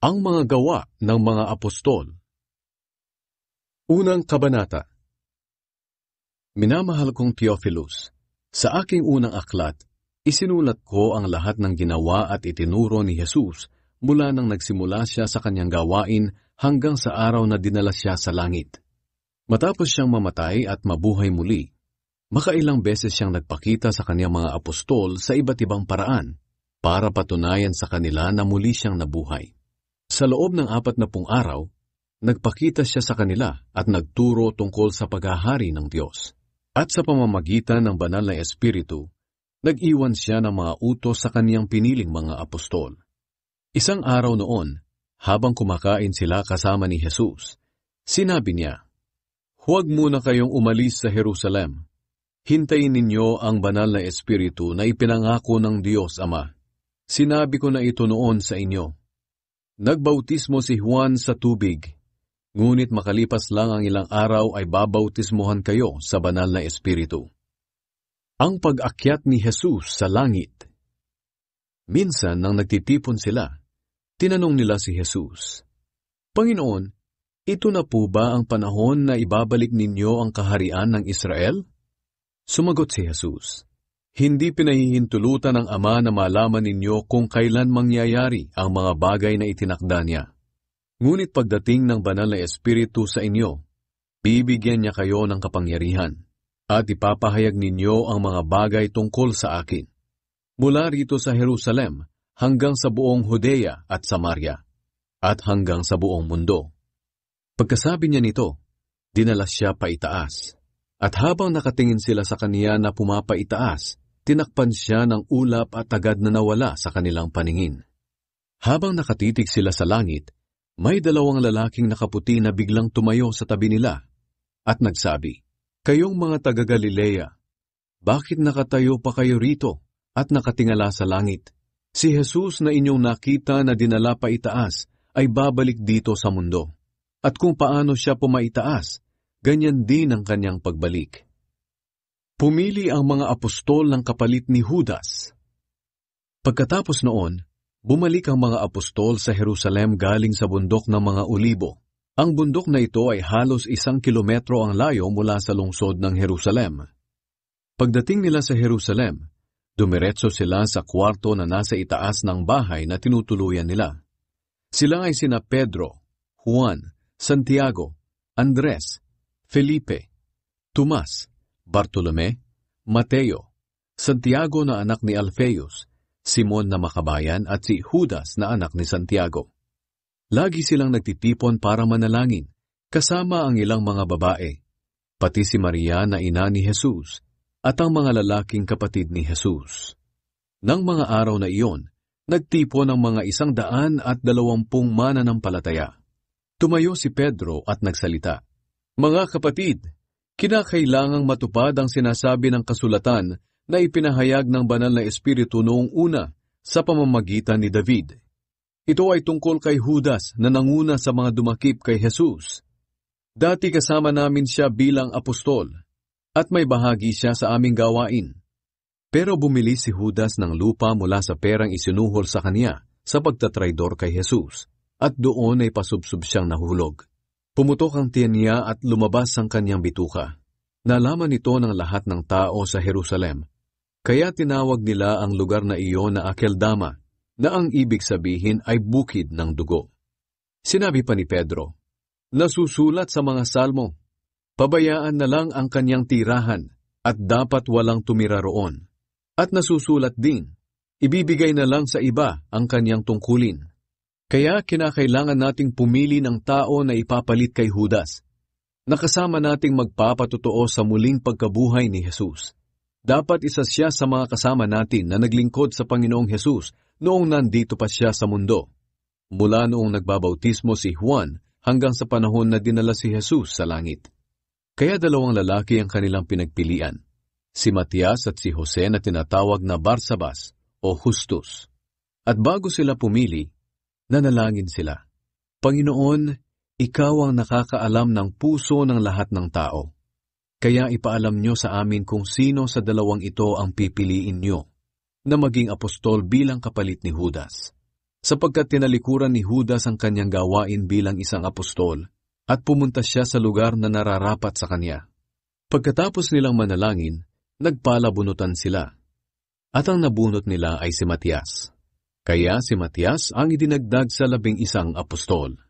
Ang mga gawa ng mga apostol. Unang kabanata. Minamahal kong Theophilus, sa aking unang aklat, isinulat ko ang lahat ng ginawa at itinuro ni Jesus mula nang nagsimula siya sa kanyang gawain hanggang sa araw na dinala siya sa langit. Matapos siyang mamatay at mabuhay muli, makailang beses siyang nagpakita sa kanyang mga apostol sa iba't ibang paraan para patunayan sa kanila na muli siyang nabuhay. Sa loob ng 40 araw, nagpakita siya sa kanila at nagturo tungkol sa paghahari ng Diyos. At sa pamamagitan ng banal na Espiritu, nag-iwan siya ng mga utos sa kaniyang piniling mga apostol. Isang araw noon, habang kumakain sila kasama ni Jesus, sinabi niya, "Huwag muna kayong umalis sa Jerusalem. Hintayin ninyo ang banal na Espiritu na ipinangako ng Diyos Ama. Sinabi ko na ito noon sa inyo. Nagbautismo si Juan sa tubig, ngunit makalipas lang ang ilang araw ay babautismohan kayo sa banal na Espiritu." Ang pag-akyat ni Jesus sa langit. Minsan nang nagtitipon sila, tinanong nila si Jesus, "Panginoon, ito na po ba ang panahon na ibabalik ninyo ang kaharian ng Israel?" Sumagot si Jesus, "Hindi pinahihintulutan ng Ama na malaman ninyo kung kailan mangyayari ang mga bagay na itinakda niya. Ngunit pagdating ng banal na Espiritu sa inyo, bibigyan niya kayo ng kapangyarihan, at ipapahayag ninyo ang mga bagay tungkol sa akin. Mula rito sa Jerusalem hanggang sa buong Judea at Samaria, at hanggang sa buong mundo." Pagkasabi niya nito, dinala siya paitaas, at habang nakatingin sila sa kaniya na pumapaitaas, tinakpan siya ng ulap at agad na nawala sa kanilang paningin. Habang nakatitig sila sa langit, may 2 lalaking nakaputi na biglang tumayo sa tabi nila at nagsabi, "Kayong mga taga-Galilea, bakit nakatayo pa kayo rito at nakatingala sa langit? Si Jesus na inyong nakita na dinala pa itaas ay babalik dito sa mundo. At kung paano siya pumaitaas, ganyan din ang kanyang pagbalik." Pumili ang mga apostol ng kapalit ni Judas. Pagkatapos noon, bumalik ang mga apostol sa Jerusalem galing sa bundok ng mga Olibo. Ang bundok na ito ay halos 1 kilometro ang layo mula sa lungsod ng Jerusalem. Pagdating nila sa Jerusalem, dumiretso sila sa kwarto na nasa itaas ng bahay na tinutuluyan nila. Sila ay sina Pedro, Juan, Santiago, Andres, Felipe, Tomas, Bartolome, Mateo, Santiago na anak ni Alfeus, Simon na makabayan at si Judas na anak ni Santiago. Lagi silang nagtitipon para manalangin, kasama ang ilang mga babae, pati si Maria na ina ni Jesus, at ang mga lalaking kapatid ni Jesus. Nang mga araw na iyon, nagtipon ang mga 120 mananampalataya. Tumayo si Pedro at nagsalita, "Mga kapatid, kinakailangang matupad ang sinasabi ng kasulatan na ipinahayag ng banal na Espiritu noong una sa pamamagitan ni David. Ito ay tungkol kay Judas na nanguna sa mga dumakip kay Jesus. Dati kasama namin siya bilang apostol, at may bahagi siya sa aming gawain. Pero bumili si Judas ng lupa mula sa perang isinuhol sa kanya sa pagtatraidor kay Jesus, at doon ay pasubsob siyang nahulog. Pumutok ang tiyan niya at lumabas ang kanyang bituka. Nalaman ito ng lahat ng tao sa Jerusalem, kaya tinawag nila ang lugar na iyon na Akeldama, na ang ibig sabihin ay bukid ng dugo." Sinabi pa ni Pedro, "Nasusulat sa mga salmo, pabayaan na lang ang kanyang tirahan at dapat walang tumira roon. At nasusulat din, ibibigay na lang sa iba ang kanyang tungkulin. Kaya kinakailangan nating pumili ng tao na ipapalit kay Judas, nakasama nating magpapatotoo sa muling pagkabuhay ni Jesus. Dapat isa siya sa mga kasama natin na naglingkod sa Panginoong Jesus noong nandito pa siya sa mundo, mula noong nagbabautismo si Juan hanggang sa panahon na dinala si Jesus sa langit." Kaya 2 lalaki ang kanilang pinagpilian, si Matias at si Jose na tinatawag na Barsabas o Justus. At bago sila pumili, nanalangin sila, "Panginoon, ikaw ang nakakaalam ng puso ng lahat ng tao. Kaya ipaalam nyo sa amin kung sino sa 2 ito ang pipiliin nyo na maging apostol bilang kapalit ni Judas, sapagkat tinalikuran ni Judas ang kanyang gawain bilang isang apostol at pumunta siya sa lugar na nararapat sa kanya. Pagkatapos nilang manalangin, nagpalabunutan sila. At ang nabunot nila ay si Matias. Kaya si Matias ang idinagdag sa 11 apostol.